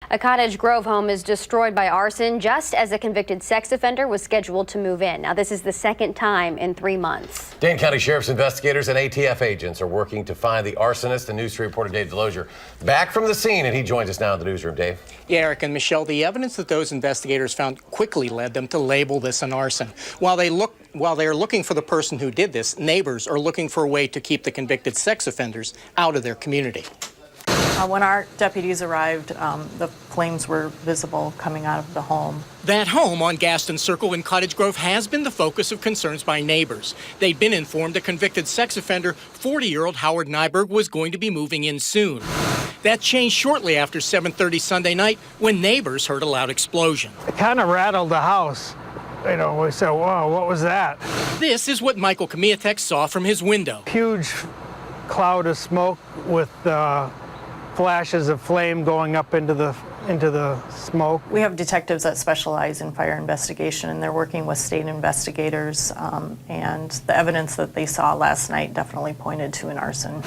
A Cottage Grove home is destroyed by arson just as a convicted sex offender was scheduled to move in. Now, this is the second time in 3 months. Dane County Sheriff's investigators and ATF agents are working to find the arsonist. And News 3 reporter Dave Delosier back from the scene, and he joins us now in the newsroom. Dave. Yeah, Eric and Michelle, the evidence that those investigators found quickly led them to label this an arson. While they are looking for the person who did this, neighbors are looking for a way to keep the convicted sex offenders out of their community. When our deputies arrived, the flames were visible coming out of the home. That home on Gaston Circle in Cottage Grove has been the focus of concerns by neighbors. They'd been informed a convicted sex offender, 40-year-old Howard Nyberg, was going to be moving in soon. That changed shortly after 7:30 Sunday night when neighbors heard a loud explosion. It kind of rattled the house. You know, we said, whoa, what was that? This is what Michael Kamiatek saw from his window. Huge cloud of smoke with flashes of flame going up into the smoke. We have detectives that specialize in fire investigation, and they're working with state investigators, and the evidence that they saw last night definitely pointed to an arson.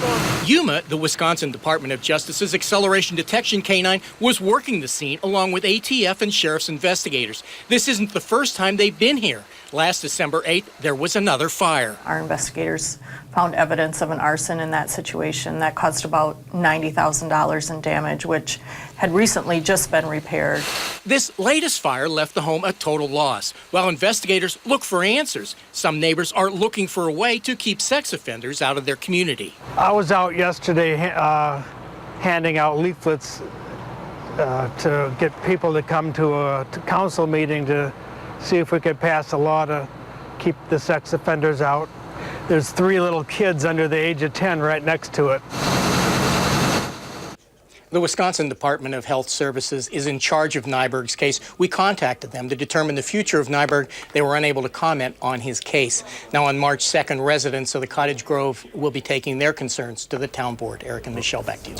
UMA, the Wisconsin Department of Justice's Acceleration Detection Canine, was working the scene along with ATF and sheriff's investigators. This isn't the first time they've been here. Last December 8th, there was another fire. Our investigators found evidence of an arson in that situation that caused about $90,000 in damage, which had recently just been repaired. This latest fire left the home a total loss. While investigators look for answers, some neighbors are looking for a way to keep sex offenders out of their community. I was out yesterday handing out leaflets to get people to come to a council meeting to see if we could pass a law to keep the sex offenders out. There's 3 little kids under the age of 10 right next to it. The Wisconsin Department of Health Services is in charge of Nyberg's case. We contacted them to determine the future of Nyberg. They were unable to comment on his case. Now, on March 2nd, residents of the Cottage Grove will be taking their concerns to the town board. Eric and Michelle, back to you.